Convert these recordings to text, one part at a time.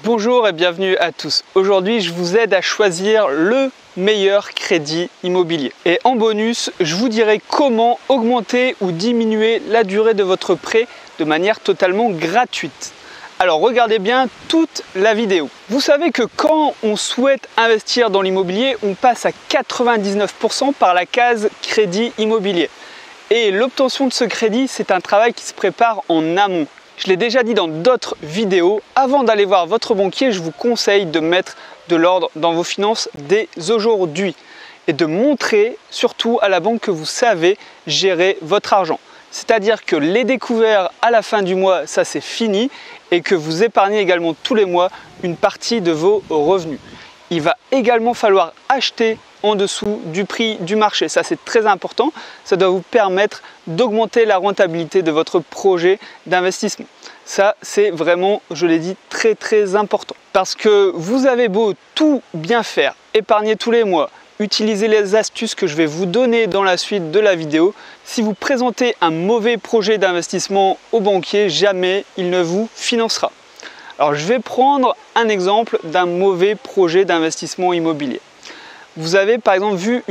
Bonjour et bienvenue à tous. Aujourd'hui, je vous aide à choisir le meilleur crédit immobilier. Et en bonus, je vous dirai comment augmenter ou diminuer la durée de votre prêt de manière totalement gratuite. Alors regardez bien toute la vidéo. Vous savez que quand on souhaite investir dans l'immobilier, on passe à 99% par la case crédit immobilier. Et l'obtention de ce crédit, c'est un travail qui se prépare en amont. Je l'ai déjà dit dans d'autres vidéos, avant d'aller voir votre banquier, je vous conseille de mettre de l'ordre dans vos finances dès aujourd'hui et de montrer surtout à la banque que vous savez gérer votre argent. C'est-à-dire que les découverts à la fin du mois, ça c'est fini et que vous épargnez également tous les mois une partie de vos revenus. Il va également falloir acheter en dessous du prix du marché. Ça, c'est très important. Ça doit vous permettre d'augmenter la rentabilité de votre projet d'investissement. Ça, c'est vraiment, je l'ai dit, très important. Parce que vous avez beau tout bien faire, épargner tous les mois, utiliser les astuces que je vais vous donner dans la suite de la vidéo, si vous présentez un mauvais projet d'investissement au banquier, jamais il ne vous financera. Alors, je vais prendre un exemple d'un mauvais projet d'investissement immobilier. Vous avez par exemple vu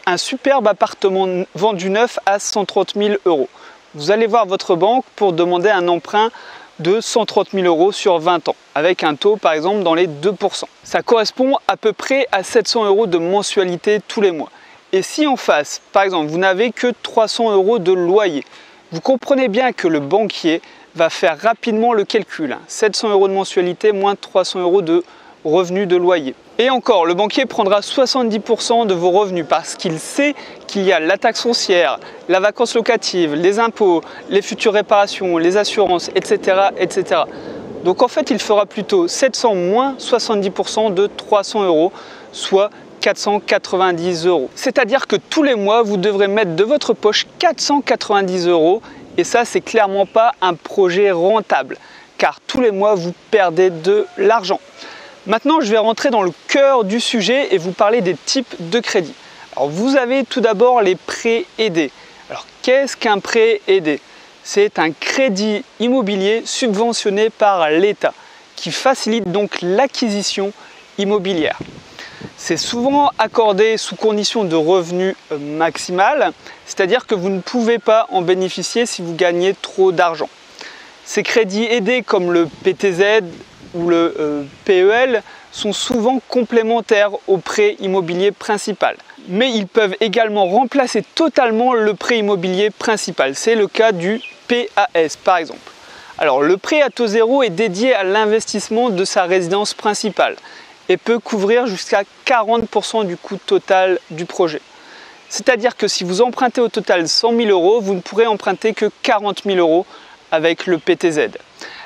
un superbe appartement vendu neuf à 130 000 €. Vous allez voir votre banque pour demander un emprunt de 130 000 € sur 20 ans, avec un taux par exemple dans les 2%. Ça correspond à peu près à 700 € de mensualité tous les mois. Et si en face, par exemple, vous n'avez que 300 € de loyer, vous comprenez bien que le banquier va faire rapidement le calcul. 700 € de mensualité moins 300 € de revenus de loyer. Et encore, le banquier prendra 70% de vos revenus parce qu'il sait qu'il y a la taxe foncière, la vacance locative, les impôts, les futures réparations, les assurances, etc. Donc en fait, il fera plutôt 700 moins 70% de 300 €, soit 490 €. C'est-à-dire que tous les mois, vous devrez mettre de votre poche 490 €. Et ça, c'est clairement pas un projet rentable, car tous les mois, vous perdez de l'argent. Maintenant, je vais rentrer dans le cœur du sujet et vous parler des types de crédits. Alors, vous avez tout d'abord les prêts aidés. Alors, qu'est-ce qu'un prêt aidé? C'est un crédit immobilier subventionné par l'État qui facilite donc l'acquisition immobilière. C'est souvent accordé sous condition de revenu maximal, c'est-à-dire que vous ne pouvez pas en bénéficier si vous gagnez trop d'argent. Ces crédits aidés comme le PTZ ou le PEL sont souvent complémentaires au prêt immobilier principal. Mais ils peuvent également remplacer totalement le prêt immobilier principal. C'est le cas du PAS par exemple. Alors le prêt à taux zéro est dédié à l'investissement de sa résidence principale et peut couvrir jusqu'à 40% du coût total du projet. C'est-à-dire que si vous empruntez au total 100 000 €, vous ne pourrez emprunter que 40 000 € avec le PTZ.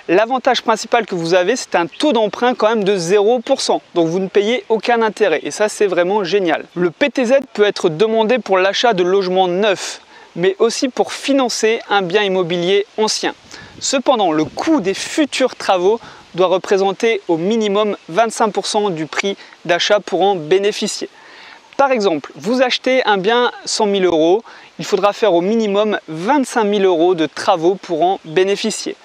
L'avantage principal que vous avez, c'est un taux d'emprunt quand même de 0%, donc vous ne payez aucun intérêt et ça c'est vraiment génial. Le PTZ peut être demandé pour l'achat de logements neufs, mais aussi pour financer un bien immobilier ancien. Cependant, le coût des futurs travaux doit représenter au minimum 25% du prix d'achat pour en bénéficier. Par exemple, vous achetez un bien 100 000 €, il faudra faire au minimum 25 000 € de travaux pour en bénéficier.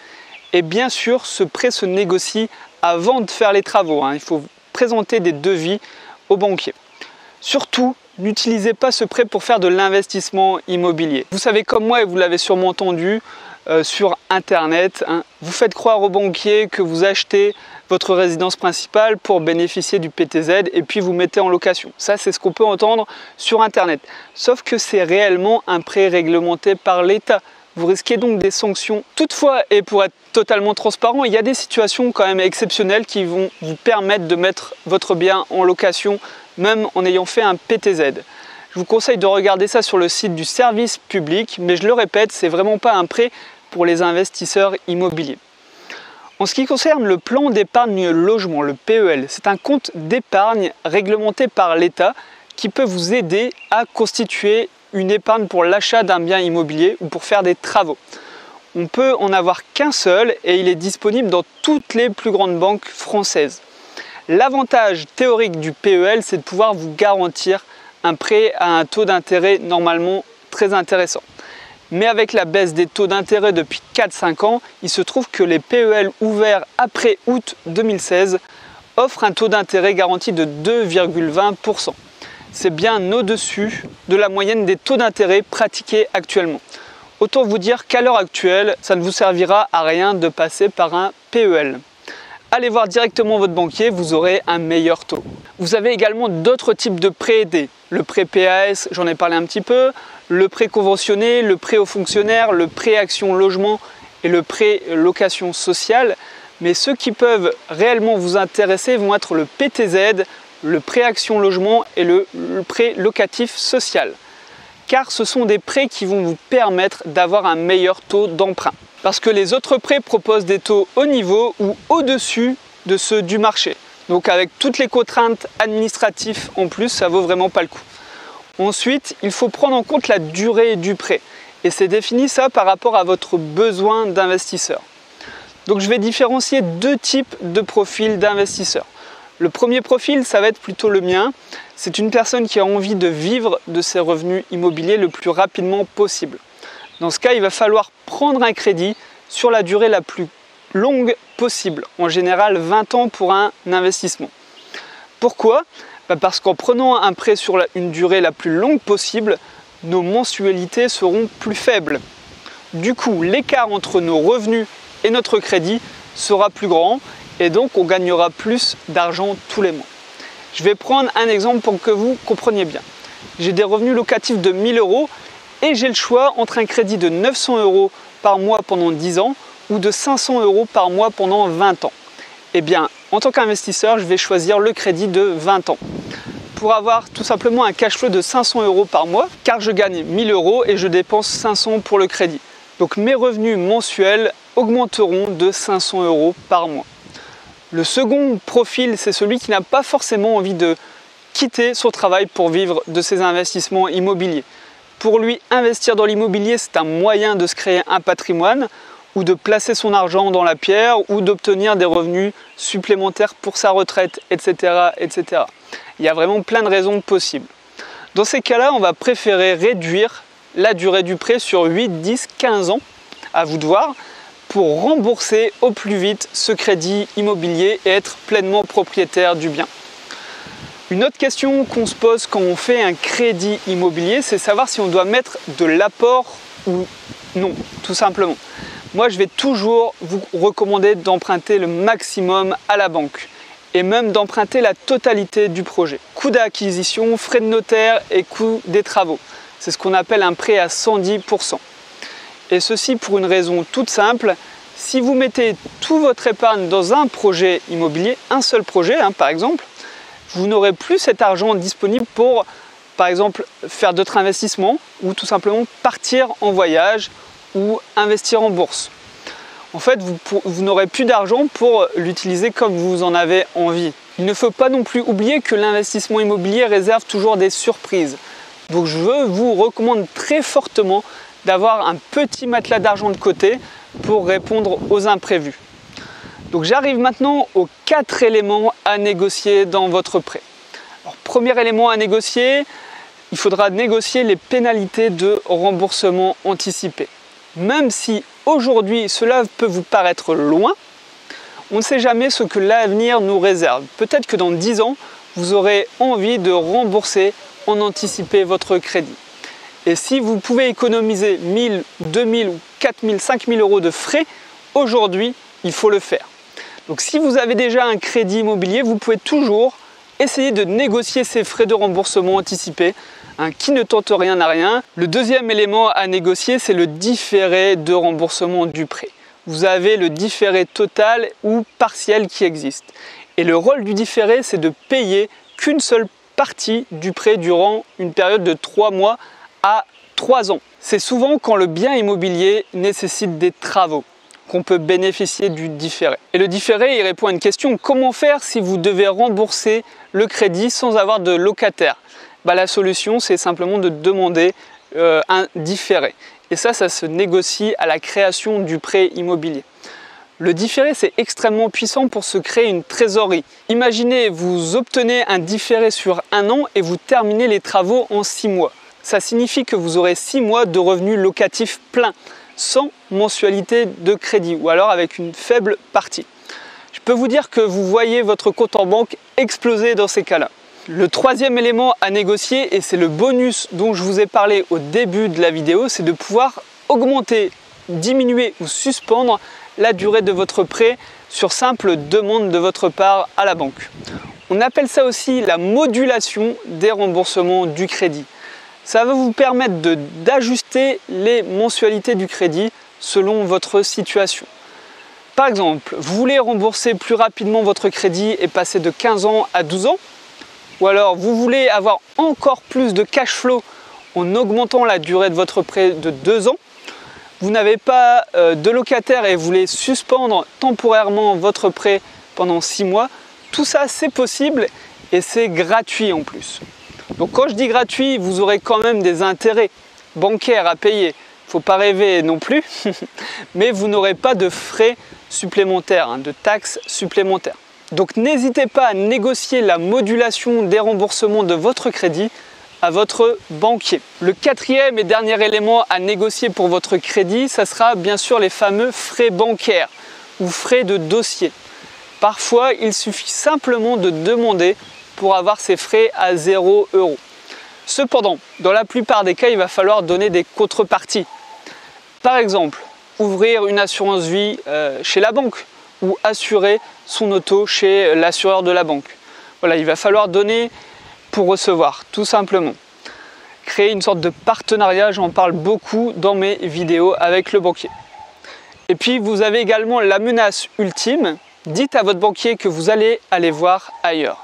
Et bien sûr, ce prêt se négocie avant de faire les travaux. Il faut présenter des devis au banquier. Surtout, n'utilisez pas ce prêt pour faire de l'investissement immobilier. Vous savez comme moi, et vous l'avez sûrement entendu sur Internet, vous faites croire au banquier que vous achetez votre résidence principale pour bénéficier du PTZ et puis vous mettez en location. Ça, c'est ce qu'on peut entendre sur Internet. Sauf que c'est réellement un prêt réglementé par l'État. Vous risquez donc des sanctions. Toutefois, et pour être totalement transparent, il y a des situations quand même exceptionnelles qui vont vous permettre de mettre votre bien en location, même en ayant fait un PTZ. Je vous conseille de regarder ça sur le site du service public, mais je le répète, c'est vraiment pas un prêt pour les investisseurs immobiliers. En ce qui concerne le plan d'épargne logement, le PEL, c'est un compte d'épargne réglementé par l'État qui peut vous aider à constituer une épargne pour l'achat d'un bien immobilier ou pour faire des travaux. On peut en avoir qu'un seul et il est disponible dans toutes les plus grandes banques françaises. L'avantage théorique du PEL, c'est de pouvoir vous garantir un prêt à un taux d'intérêt normalement très intéressant. Mais avec la baisse des taux d'intérêt depuis 4-5 ans, il se trouve que les PEL ouverts après août 2016 offrent un taux d'intérêt garanti de 2,20%. C'est bien au-dessus de la moyenne des taux d'intérêt pratiqués actuellement. Autant vous dire qu'à l'heure actuelle, ça ne vous servira à rien de passer par un PEL. Allez voir directement votre banquier, vous aurez un meilleur taux. Vous avez également d'autres types de prêts aidés. Le prêt PAS, j'en ai parlé un petit peu, le prêt conventionné, le prêt aux fonctionnaires, le prêt action logement et le prêt location sociale. Mais ceux qui peuvent réellement vous intéresser vont être le PTZ, le prêt action logement et le prêt locatif social. Car ce sont des prêts qui vont vous permettre d'avoir un meilleur taux d'emprunt. Parce que les autres prêts proposent des taux au niveau ou au-dessus de ceux du marché. Donc avec toutes les contraintes administratives en plus, ça vaut vraiment pas le coup. Ensuite, il faut prendre en compte la durée du prêt. Et c'est défini ça par rapport à votre besoin d'investisseur. Donc je vais différencier deux types de profils d'investisseurs. Le premier profil, ça va être plutôt le mien. C'est une personne qui a envie de vivre de ses revenus immobiliers le plus rapidement possible. Dans ce cas, il va falloir prendre un crédit sur la durée la plus longue possible, en général 20 ans pour un investissement. Pourquoi ? Parce qu'en prenant un prêt sur une durée la plus longue possible, nos mensualités seront plus faibles. Du coup, l'écart entre nos revenus et notre crédit sera plus grand et donc on gagnera plus d'argent tous les mois. Je vais prendre un exemple pour que vous compreniez bien. J'ai des revenus locatifs de 1 000 € et j'ai le choix entre un crédit de 900 € par mois pendant 10 ans ou de 500 € par mois pendant 20 ans. Eh bien, en tant qu'investisseur, je vais choisir le crédit de 20 ans pour avoir tout simplement un cash flow de 500 € par mois car je gagne 1 000 € et je dépense 500 pour le crédit. Donc mes revenus mensuels augmenteront de 500 € par mois. Le second profil, c'est celui qui n'a pas forcément envie de quitter son travail pour vivre de ses investissements immobiliers. Pour lui, investir dans l'immobilier, c'est un moyen de se créer un patrimoine ou de placer son argent dans la pierre ou d'obtenir des revenus supplémentaires pour sa retraite, etc., etc. Il y a vraiment plein de raisons possibles. Dans ces cas-là, on va préférer réduire la durée du prêt sur 8, 10, 15 ans, à vous de voir, pour rembourser au plus vite ce crédit immobilier et être pleinement propriétaire du bien. Une autre question qu'on se pose quand on fait un crédit immobilier, c'est savoir si on doit mettre de l'apport ou non, tout simplement. Moi, je vais toujours vous recommander d'emprunter le maximum à la banque et même d'emprunter la totalité du projet. Coût d'acquisition, frais de notaire et coût des travaux. C'est ce qu'on appelle un prêt à 110%. Et ceci pour une raison toute simple. Si vous mettez toute votre épargne dans un projet immobilier, un seul projet par exemple, vous n'aurez plus cet argent disponible pour, par exemple, faire d'autres investissements ou tout simplement partir en voyage ou investir en bourse. En fait, vous n'aurez plus d'argent pour l'utiliser comme vous en avez envie. Il ne faut pas non plus oublier que l'investissement immobilier réserve toujours des surprises. Donc je vous recommande très fortement d'avoir un petit matelas d'argent de côté pour répondre aux imprévus. Donc j'arrive maintenant aux 4 éléments à négocier dans votre prêt. Alors, premier élément à négocier, il faudra négocier les pénalités de remboursement anticipé. Même si aujourd'hui cela peut vous paraître loin, on ne sait jamais ce que l'avenir nous réserve. Peut-être que dans 10 ans, vous aurez envie de rembourser en anticipé votre crédit. Et si vous pouvez économiser 1 000, 2 000 ou 4 000, 5 000 € de frais, aujourd'hui, il faut le faire. Donc si vous avez déjà un crédit immobilier, vous pouvez toujours essayer de négocier ces frais de remboursement anticipé, qui ne tente rien à rien. Le deuxième élément à négocier, c'est le différé de remboursement du prêt. Vous avez le différé total ou partiel qui existe. Et le rôle du différé, c'est de payer qu'une seule partie du prêt durant une période de 3 mois à 3 ans. C'est souvent quand le bien immobilier nécessite des travaux qu'on peut bénéficier du différé. Et le différé, il répond à une question: comment faire si vous devez rembourser le crédit sans avoir de locataire ? La solution, c'est simplement de demander un différé. Et ça se négocie à la création du prêt immobilier. Le différé, c'est extrêmement puissant pour se créer une trésorerie. Imaginez, vous obtenez un différé sur 1 an et vous terminez les travaux en 6 mois. ça signifie que vous aurez 6 mois de revenus locatifs pleins, sans mensualité de crédit ou alors avec une faible partie. Je peux vous dire que vous voyez votre compte en banque exploser dans ces cas-là. Le troisième élément à négocier, et c'est le bonus dont je vous ai parlé au début de la vidéo, c'est de pouvoir augmenter, diminuer ou suspendre la durée de votre prêt sur simple demande de votre part à la banque. On appelle ça aussi la modulation des remboursements du crédit. Ça va vous permettre d'ajuster les mensualités du crédit selon votre situation. Par exemple, vous voulez rembourser plus rapidement votre crédit et passer de 15 ans à 12 ans, ou alors vous voulez avoir encore plus de cash flow en augmentant la durée de votre prêt de 2 ans, vous n'avez pas de locataire et vous voulez suspendre temporairement votre prêt pendant 6 mois, tout ça c'est possible et c'est gratuit en plus. Donc quand je dis gratuit, vous aurez quand même des intérêts bancaires à payer. Il ne faut pas rêver non plus, mais vous n'aurez pas de frais supplémentaires, de taxes supplémentaires. Donc n'hésitez pas à négocier la modulation des remboursements de votre crédit à votre banquier. Le quatrième et dernier élément à négocier pour votre crédit, ça sera bien sûr les fameux frais bancaires ou frais de dossier. Parfois, il suffit simplement de demander pour avoir ces frais à 0 €. Cependant, dans la plupart des cas, il va falloir donner des contreparties. Par exemple, ouvrir une assurance vie chez la banque ou assurer son auto chez l'assureur de la banque. Voilà, il va falloir donner pour recevoir, tout simplement. Créer une sorte de partenariat, j'en parle beaucoup dans mes vidéos avec le banquier. Et puis, vous avez également la menace ultime. Dites à votre banquier que vous allez aller voir ailleurs.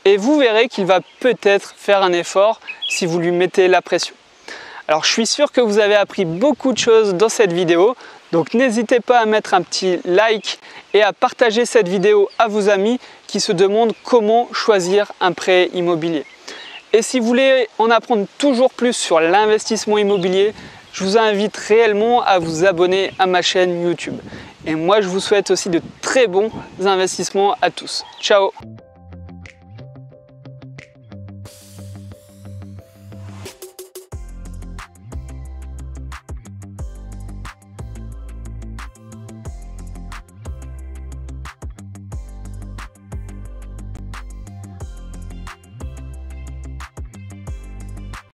Et vous verrez qu'il va peut-être faire un effort si vous lui mettez la pression. Alors je suis sûr que vous avez appris beaucoup de choses dans cette vidéo, donc n'hésitez pas à mettre un petit like et à partager cette vidéo à vos amis qui se demandent comment choisir un prêt immobilier. Et si vous voulez en apprendre toujours plus sur l'investissement immobilier, je vous invite réellement à vous abonner à ma chaîne YouTube. Et moi je vous souhaite aussi de très bons investissements à tous. Ciao!